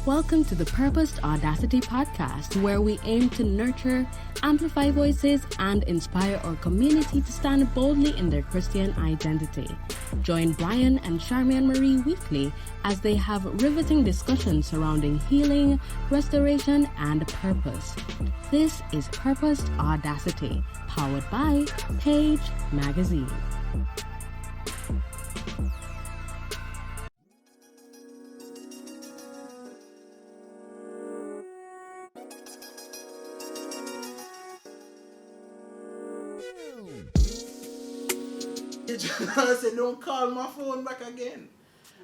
Welcome to the Purposed Audacity podcast, where we aim to nurture, amplify voices, and inspire our community to stand boldly in their Christian identity. Join Brian and Charmian Marie weekly as they have riveting discussions surrounding healing, restoration, and purpose. This is Purposed Audacity, powered by PAJE Magazine. I said, don't call my phone back again.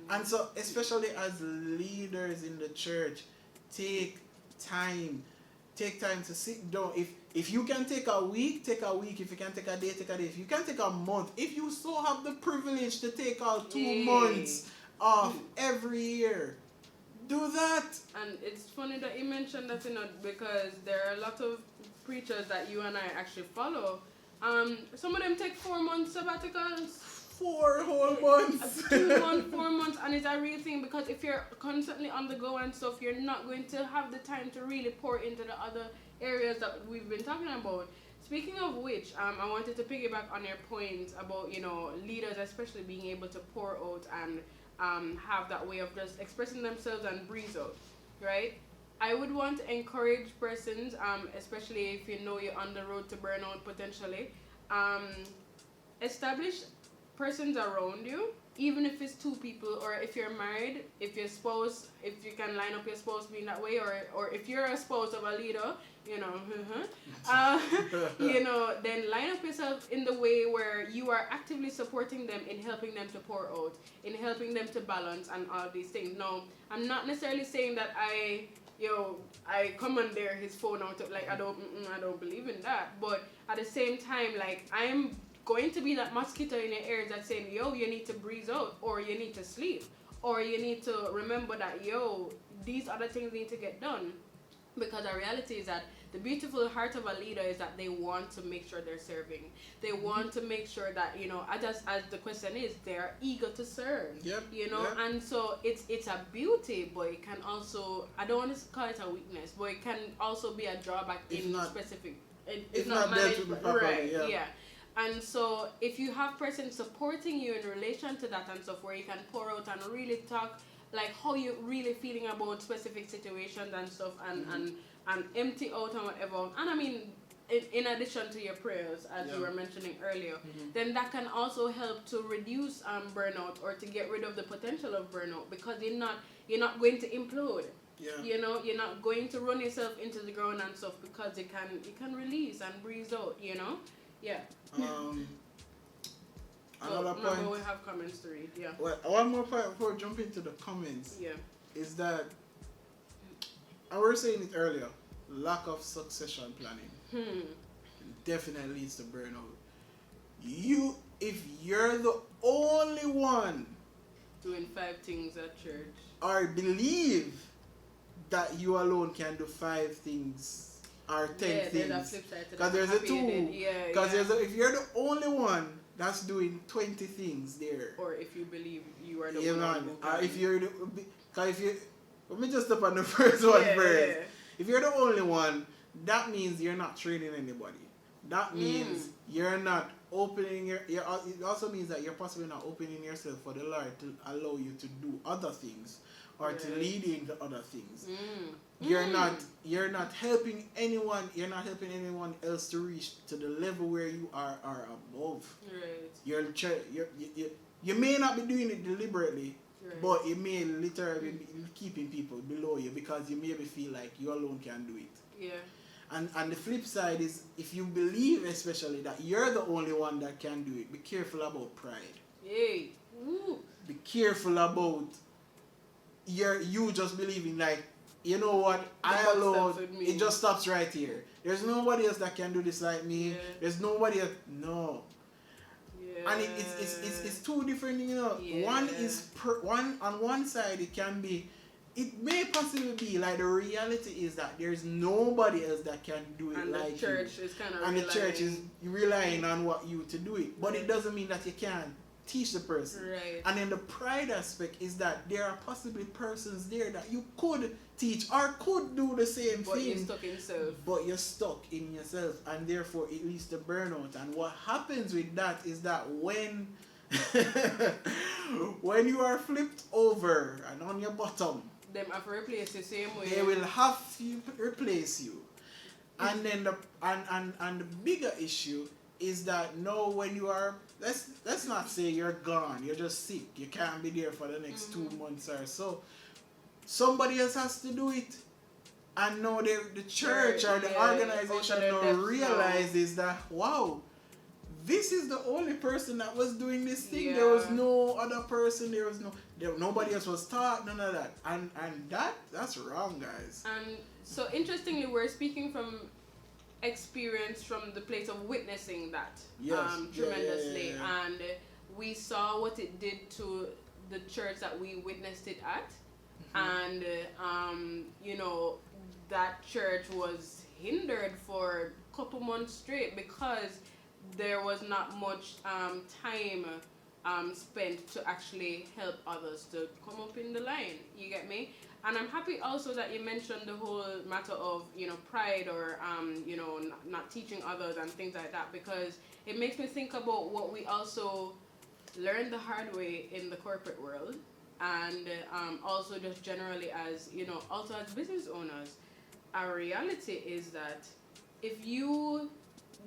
And so, especially as leaders in the church, take time to sit down. If you can take a week, take a week. If you can take a day, take a day. If you can take a month, if you so have the privilege to take out 2 months off every year, do that. And it's funny that you mentioned that, because there are a lot of preachers that you and I actually follow. Some of them take 4 months sabbaticals. 4 whole months. 2 months, 4 months, and it's a real thing, because if you're constantly on the go and stuff, you're not going to have the time to really pour into the other areas that we've been talking about. Speaking of which, I wanted to piggyback on your point about, leaders especially being able to pour out and have that way of just expressing themselves and breathe out, right? I would want to encourage persons, especially if you know you're on the road to burnout potentially, establish persons around you, even if it's 2 people, or if you're married, if your spouse, if you can line up your spouse being that way, or if you're a spouse of a leader, then line up yourself in the way where you are actively supporting them in helping them to pour out, in helping them to balance and all these things. Now, I'm not necessarily saying that I commandeer his phone out of, I don't believe in that, but at the same time, I'm going to be that mosquito in your ears that's saying, you need to breathe out, or you need to sleep, or you need to remember that, these other things need to get done. Because the reality is that the beautiful heart of a leader is that they want to make sure they're serving. They want to make sure that, as the question is, they're eager to serve. Yep. And so it's a beauty, but it can also, I don't want to call it a weakness, but it can also be a drawback specific. If not managed properly, right, yeah. And so if you have persons supporting you in relation to that and stuff, where you can pour out and really talk how you're really feeling about specific situations and stuff, and empty out and whatever, and I mean in addition to your prayers, as you were mentioning earlier, then that can also help to reduce burnout, or to get rid of the potential of burnout, because you're not going to implode. You're not going to run yourself into the ground and stuff, because you can release and breathe out. Another point. We have comments to read. Yeah. Well, one more point before we jump into the comments. Yeah. Is that, I was saying it earlier, lack of succession planning definitely leads to burnout. If you're the only one doing 5 things at church, or believe that you alone can do 5 things or 10 things, because there's a 2. Because if you're the only one that's doing 20 things there, or if you believe you are the one, let me just stop on the first one first. Yeah. If you're the only one, that means you're not training anybody. That means you're not opening it also means that you're possibly not opening yourself for the Lord to allow you to do other things, or to lead you into other things. You're not helping anyone. You're not helping anyone else to reach to the level where you are above. Right. You may not be doing it deliberately, but it may literally be keeping people below you, because you maybe feel like you alone can do it. Yeah. And the flip side is, if you believe especially that you're the only one that can do it, be careful about pride. Yay. Ooh. Be careful about you just believing you know what, I alone, it just stops right here. There's nobody else that can do this like me. There's nobody else. No. Yeah. And it's 2 different things, Yeah. One is one on one side, it may possibly be the reality is that there's nobody else that can do it, and like the church is kind of the church is relying on what you to do it, but it doesn't mean that you can't teach the person. Right. And then the pride aspect is that there are possibly persons there that you could teach or could do the same but thing. You're stuck in yourself. But you're stuck in yourself, and therefore it leads to burnout. And what happens with that is that when when you are flipped over and on your bottom, them have to replace the same way. they will have to replace you. And then the bigger issue is that now when you are, let's not say you're gone, you're just sick, you can't be there for the next 2 months or so. Somebody else has to do it. And now the church or the organization now realizes that, wow, this is the only person that was doing this thing. Yeah. There was no other person. Nobody else was taught. None of that. And that's wrong, guys. And so interestingly, we're speaking from experience from the place of witnessing that tremendously, and we saw what it did to the church that we witnessed it at, and that church was hindered for a couple months straight because there was not much time spent to actually help others to come up in the line. You get me? And I'm happy also that you mentioned the whole matter of, pride or, not teaching others and things like that, because it makes me think about what we also learned the hard way in the corporate world, and also just generally as, also as business owners. Our reality is that if you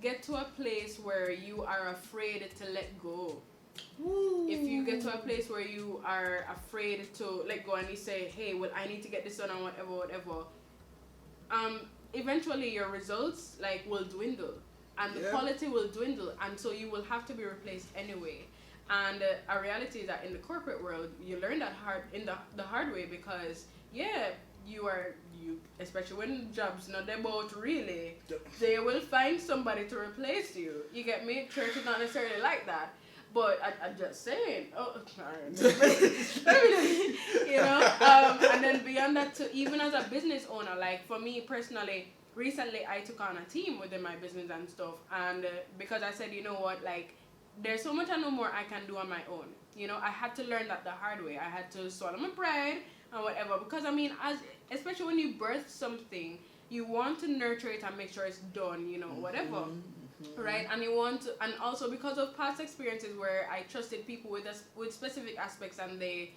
get to a place where you are afraid to let go, if you get to a place where you are afraid to let go and you say, hey, well, I need to get this done and whatever, eventually your results will dwindle and the quality will dwindle, and so you will have to be replaced anyway. And our reality is that in the corporate world, you learn that the hard way, because you especially when jobs not about really, they will find somebody to replace you. You get me? Church is not necessarily like that. But I'm just saying, and then beyond that, too, even as a business owner, like for me personally, recently I took on a team within my business and stuff, and because I said, you know what, there's so much I know more I can do on my own. I had to learn that the hard way. I had to swallow my pride and whatever, because especially when you birth something, you want to nurture it and make sure it's done, whatever. Right, and you want to, and also because of past experiences where I trusted people with specific aspects and they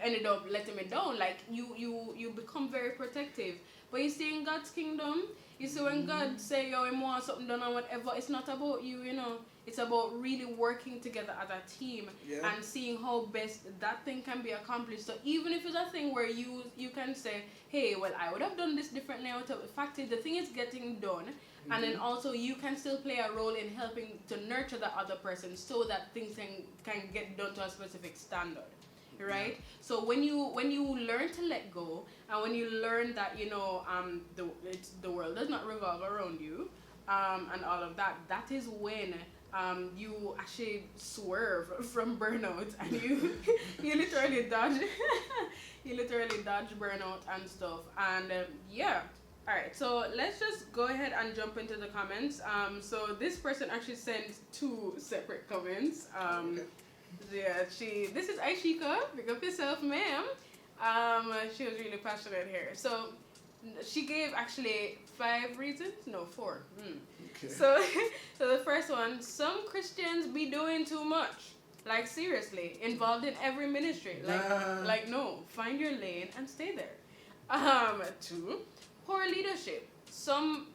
ended up letting me down. You become very protective. But you see, in God's kingdom, you see when God say, "Yo, I want something done or whatever," it's not about you. It's about really working together as a team and seeing how best that thing can be accomplished. So even if it's a thing where you can say, "Hey, well, I would have done this differently." The fact is, the thing is getting done. And then also you can still play a role in helping to nurture the other person so that things can get done to a specific standard, right? Yeah. So when you learn to let go, and when you learn that the world does not revolve around you, and all of that, that is when you actually swerve from burnout, and you literally dodge burnout and stuff, and Alright, so let's just go ahead and jump into the comments. So this person actually sent 2 separate comments. This is Aishika, pick up yourself, ma'am. She was really passionate here. So she gave actually 5 reasons, no 4. Okay. So the first one, some Christians be doing too much. Seriously, involved in every ministry. No, find your lane and stay there. 2, poor leadership. Some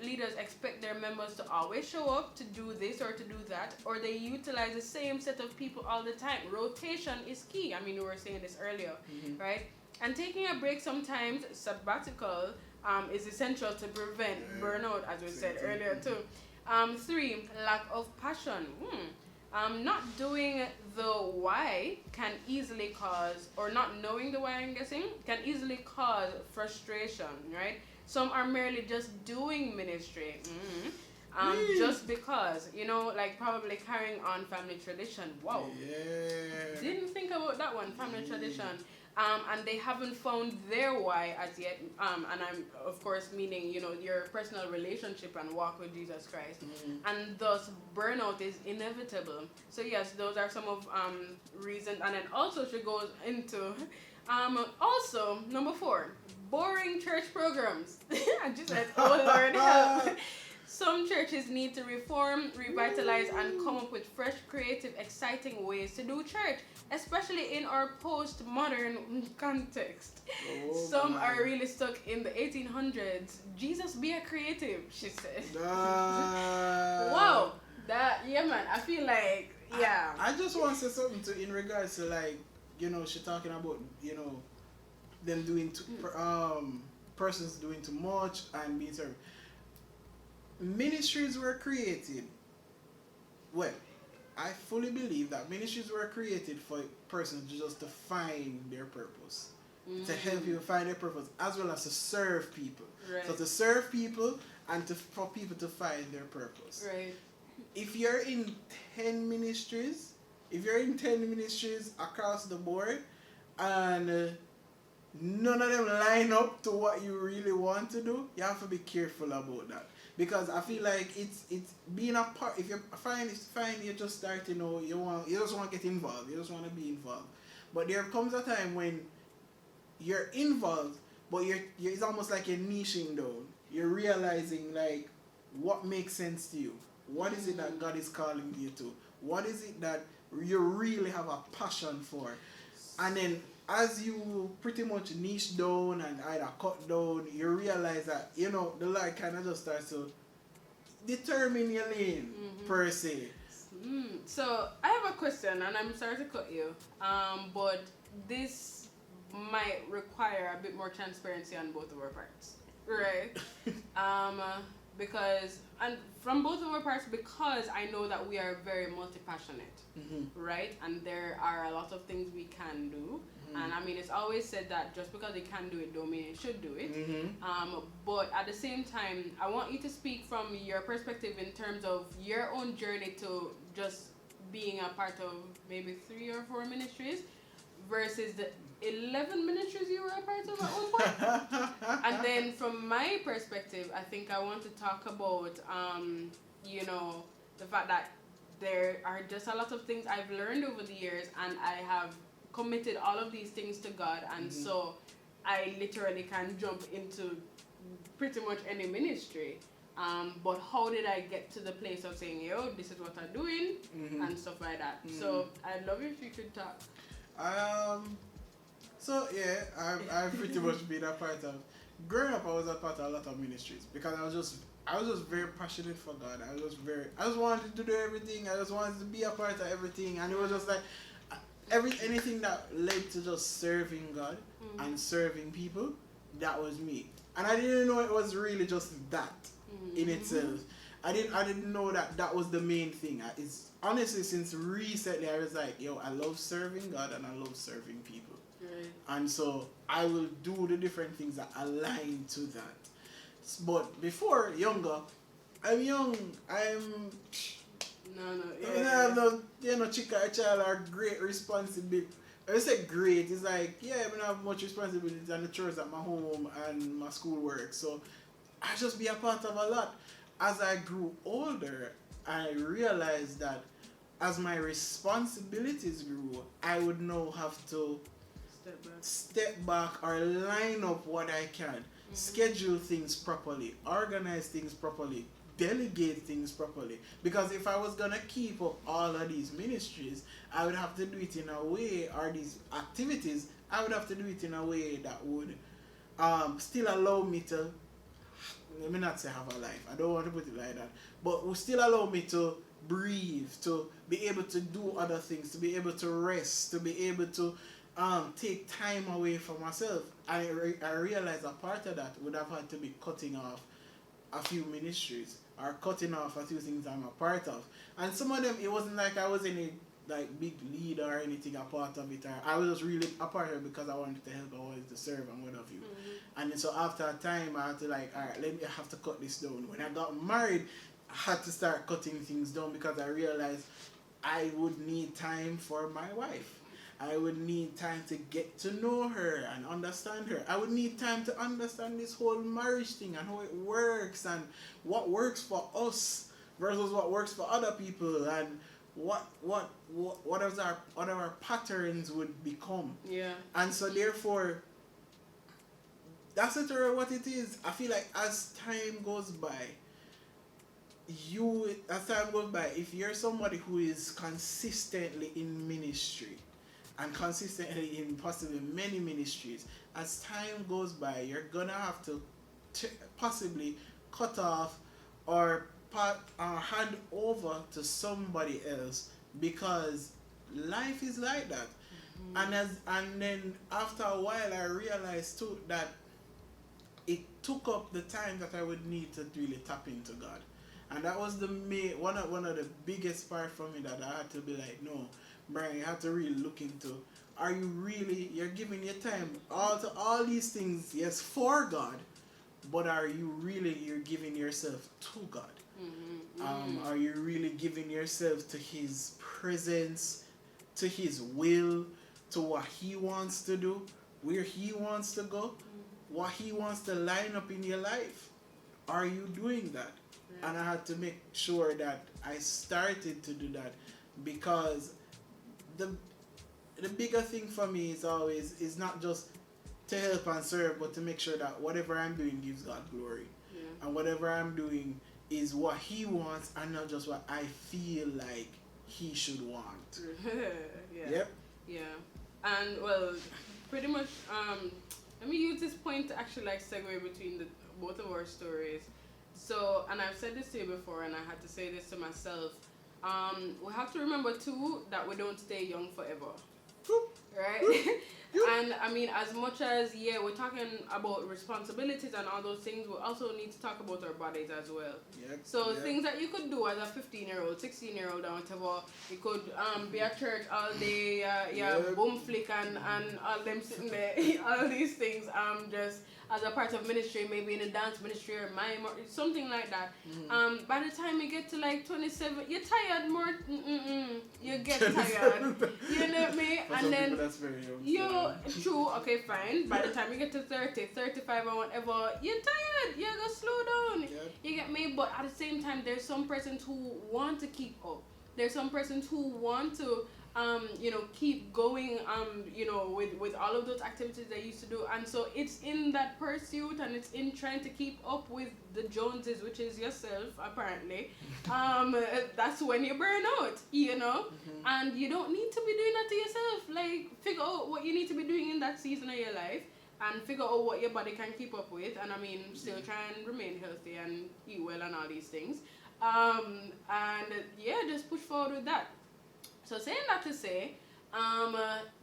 leaders expect their members to always show up to do this or to do that, or they utilize the same set of people all the time. Rotation is key. We were saying this earlier, right? And taking a break sometimes, sabbatical, is essential to prevent burnout, as we said earlier too. 3, lack of passion. Not doing the why can easily cause, or not knowing the why, I'm guessing, can easily cause frustration, right? Some are merely just doing ministry, just because, probably carrying on family tradition. Wow. Yeah. Didn't think about that one, family tradition. and they haven't found their why as yet. And I'm of course meaning, your personal relationship and walk with Jesus Christ, and thus burnout is inevitable. So yes, those are some of reasons, and then also she goes into also number 4, boring church programs. And she said, "Oh Lord, help." Some churches need to reform, revitalize, and come up with fresh, creative, exciting ways to do church, especially in our postmodern context. Some are really stuck in the 1800s. Jesus, be a creative, she said. Wow. Yeah, man. I feel like, yeah. I just want to say something in regards to, like, she talking about, them doing persons doing too much and being served. Ministries were created. Well, I fully believe that ministries were created for persons just to find their purpose, to help people find their purpose, as well as to serve people. Right. So to serve people and for people to find their purpose. Right. If you're in 10 ministries across the board, and none of them line up to what you really want to do, you have to be careful about that. Because I feel like it's being a part. If you find you're just starting, you just want to get involved. You just want to be involved. But there comes a time when you're involved, but it's almost like you're niching down. You're realizing, like, what makes sense to you. What is it that God is calling you to? What is it that you really have a passion for? And then as you pretty much niche down and either cut down, you realize that, the Lord kind of just starts to determine your lane, per se. So, I have a question, and I'm sorry to cut you, but this might require a bit more transparency on both of our parts, right? Because, and from both of our parts, because I know that we are very multi-passionate, right? And there are a lot of things we can do. And I mean, it's always said that just because they can do it don't mean it should do it. But at the same time, I want you to speak from your perspective in terms of your own journey to just being a part of maybe 3 or 4 ministries versus the 11 ministries you were a part of at one point. And then from my perspective, I think I want to talk about, the fact that there are just a lot of things I've learned over the years, and I have committed all of these things to God, and so I literally can jump into pretty much any ministry. But how did I get to the place of saying, this is what I'm doing, and stuff like that? So I'd love if you could talk. So yeah, I've pretty much been a part of. Growing up, I was a part of a lot of ministries because I was just very passionate for God. I just wanted to do everything. I just wanted to be a part of everything, and it was just like anything that led to just serving God and serving people. That was me, and I didn't know it was really just that in itself. I didn't know that was the main thing. It's honestly since recently I was like, I love serving God and I love serving people. Right. And so I will do the different things that align to that. But before, younger, I'm young, chica a child are great responsibility. I say great, it's like, I don't have much responsibility and the chores at my home and my schoolwork. So I just be a part of a lot. As I grew older, I realized that as my responsibilities grew, I would now have to step back or line up what I can, schedule things properly, organize things properly, delegate things properly. Because if I was going to keep up all of these ministries, I would have to do it in a way, or these activities, I would have to do it in a way that would still allow me to, let me not say have a life, I don't want to put it like that, but will still allow me to breathe, to be able to do other things, to be able to rest, to be able to take time away from myself. I realized a part of that would have had to be cutting off a few ministries or cutting off a few things I'm a part of. And some of them, it wasn't like I was any like big leader or anything a part of it. I was just really a part of it because I wanted to help, I wanted to serve and what have you. And then so after a time I had to like, alright, I have to cut this down. When I got married, I had to start cutting things down because I realized I would need time for my wife. I would need time to get to know her and understand her. I would need time to understand this whole marriage thing and how it works and what works for us versus what works for other people and what our patterns would become. Yeah. And so therefore, that's literally what it is. I feel like as time goes by, if you're somebody who is consistently in ministry and consistently in possibly many ministries, as time goes by, you're gonna have to possibly cut off or hand over to somebody else, because life is like that. And then after a while, I realized too that it took up the time that I would need to really tap into God. And that was one of the biggest part for me, that I had to be like, no, Brian, you have to really look into, are you really, you're giving your time to all these things, yes, for God, but are you really, you're giving yourself to God? Are you really giving yourself to His presence, to His will, to what He wants to do, where He wants to go, what He wants to line up in your life? Are you doing that? And I had to make sure that I started to do that, because the bigger thing for me is not just to help and serve, but to make sure that whatever I'm doing gives God glory. And whatever I'm doing is what He wants and not just what I feel like He should want. Yep. Yeah. And well, pretty much, let me use this point to actually like segue between both of our stories. So, and I've said this to you before, and I had to say this to myself. We have to remember too that we don't stay young forever, right? And I mean, as much as we're talking about responsibilities and all those things, we also need to talk about our bodies as well. So things that you could do as a 15-year-old, 16-year-old, or whatever, you could be at church all day, boom flick and all them sitting there, all these things, just as a part of ministry, maybe in a dance ministry or mime or something like that. By the time you get to like 27, you're tired more. You get tired. You know what I mean? For and some then people, that's very young. true, okay, fine. By the time you get to 30, 35 or whatever, you're tired. You gotta slow down. You get me? But at the same time, there's some persons who want to keep up. There's some persons who want to keep going, with all of those activities they used to do. And so it's in that pursuit and it's in trying to keep up with the Joneses, which is yourself, apparently. That's when you burn out, and you don't need to be doing that to yourself. Like, figure out what you need to be doing in that season of your life and figure out what your body can keep up with. And I mean, still try and remain healthy and eat well and all these things. Just push forward with that. So saying that to say,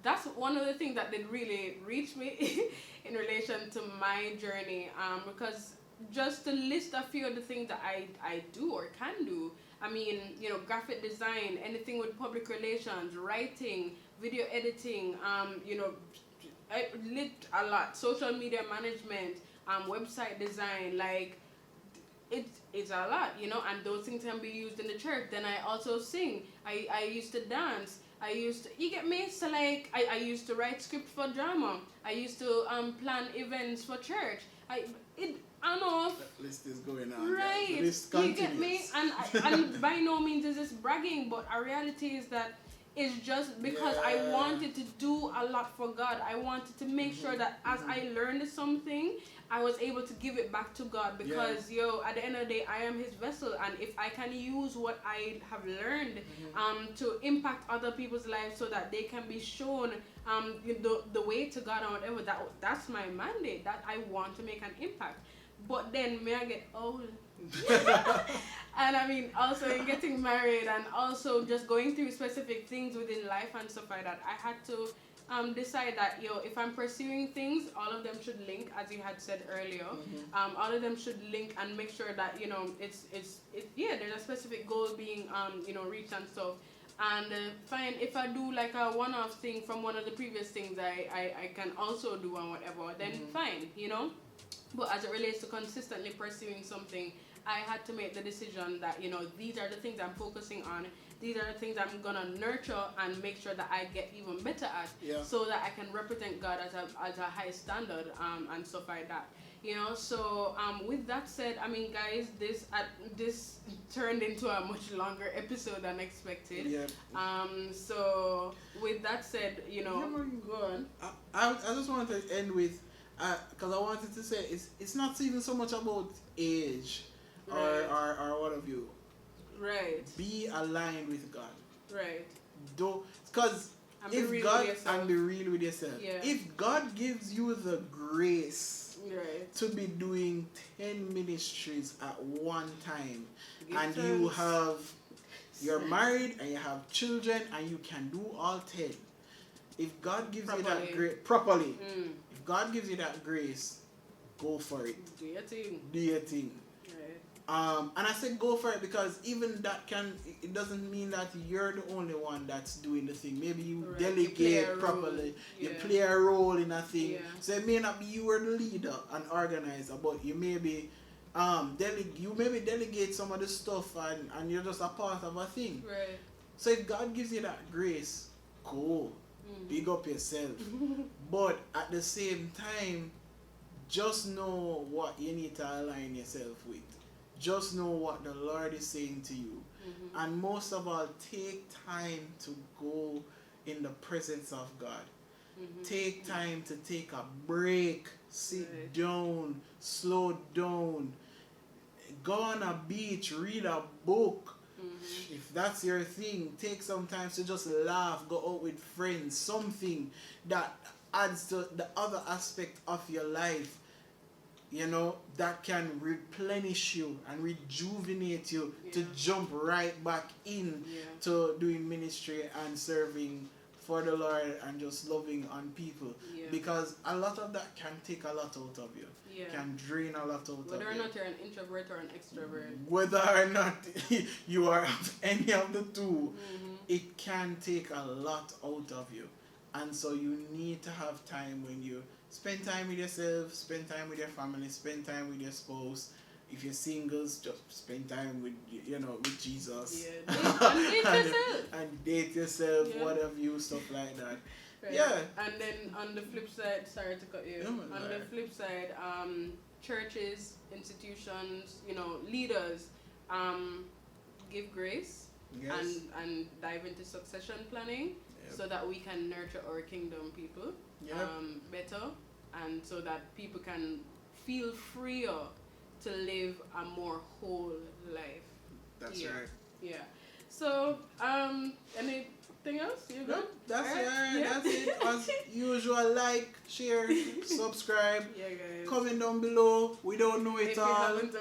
that's one of the things that did really reach me in relation to my journey, because just to list a few of the things that I do or can do, I mean, graphic design, anything with public relations, writing, video editing, I lit a lot, social media management, website design, like, it's a lot, and those things can be used in the church. Then I also sing. I used to dance. You get me? So like, I used to write script for drama. I used to plan events for church. I know. That list is going on. Right. The list continues. You continues. get me? And by no means is this bragging, but a reality is that it's just because I wanted to do a lot for God. I wanted to make sure that as I learned something, I was able to give it back to God, because at the end of the day, I am His vessel, and if I can use what I have learned to impact other people's lives so that they can be shown the way to God or whatever, that's my mandate, that I want to make an impact. But then may I get old? And I mean, also in getting married and also just going through specific things within life and stuff like that, I had to decide that if I'm pursuing things, all of them should link, as you had said earlier. All of them should link and make sure that it's there's a specific goal being reached and stuff. And fine, if I do like a one-off thing from one of the previous things I can also do and whatever, then fine, But as it relates to consistently pursuing something, I had to make the decision that these are the things I'm focusing on, these are the things I'm gonna nurture and make sure that I get even better at, so that I can represent God as a high standard, and stuff like that. You know, so with that said, I mean, guys, this turned into a much longer episode than expected. Yeah. So with that said, you know, go on. I just wanted to end with, because I wanted to say it's not even so much about age, or what have you. Right. Be aligned with God. Right. Because if God, and be real with yourself. Yeah. If God gives you the grace to be doing 10 ministries at one time, and you're married and you have children and you can do all 10. If God gives you that grace properly, if God gives you that grace, go for it. Do your thing. Do your thing. And I said go for it because even that it doesn't mean that you're the only one that's doing the thing. Maybe you delegate properly, you play a role in a thing. So it may not be you are the leader and organizer, but you may be delegate some of the stuff and you're just a part of a thing. Right. So if God gives you that grace, go. Big up yourself. But at the same time, just know what you need to align yourself with. Just know what the Lord is saying to you. And most of all, take time to go in the presence of God. Take time to take a break, sit down, slow down, go on a beach, read a book. If that's your thing, take some time to just laugh, go out with friends, something that adds to the other aspect of your life, you know, that can replenish you and rejuvenate you to jump right back in to doing ministry and serving for the Lord and just loving on people. Because a lot of that can take a lot out of you. Can drain a lot out of you. Whether or not you're an introvert or an extrovert. Whether or not you are any of the two, it can take a lot out of you. And so you need to have time when you spend time with yourself, spend time with your family, spend time with your spouse. If you're singles, just spend time with, with Jesus. Date yourself. And date yourself, whatever you, stuff like that. Right. And then on the flip side, sorry to cut you. On the flip side, churches, institutions, leaders, give grace and dive into succession planning so that we can nurture our kingdom people better, and so that people can feel freer to live a more whole life. That's right. Yeah. So, anything else? You good? Nope, that's right. That's it. As usual, like, share, subscribe. Guys. Comment down below. We don't know it all. If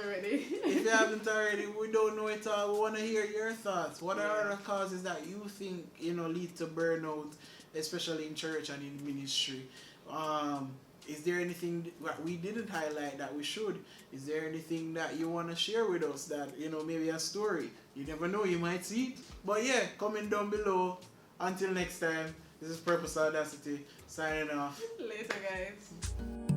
you haven't already, we don't know it all. We want to hear your thoughts. What are other causes that you think lead to burnout, especially in church and in ministry? Is there anything that we didn't highlight that we should? Is there anything that you want to share with us that, maybe a story? You never know, you might see it. But comment down below. Until next time, this is Purpose Audacity, signing off. Later, guys.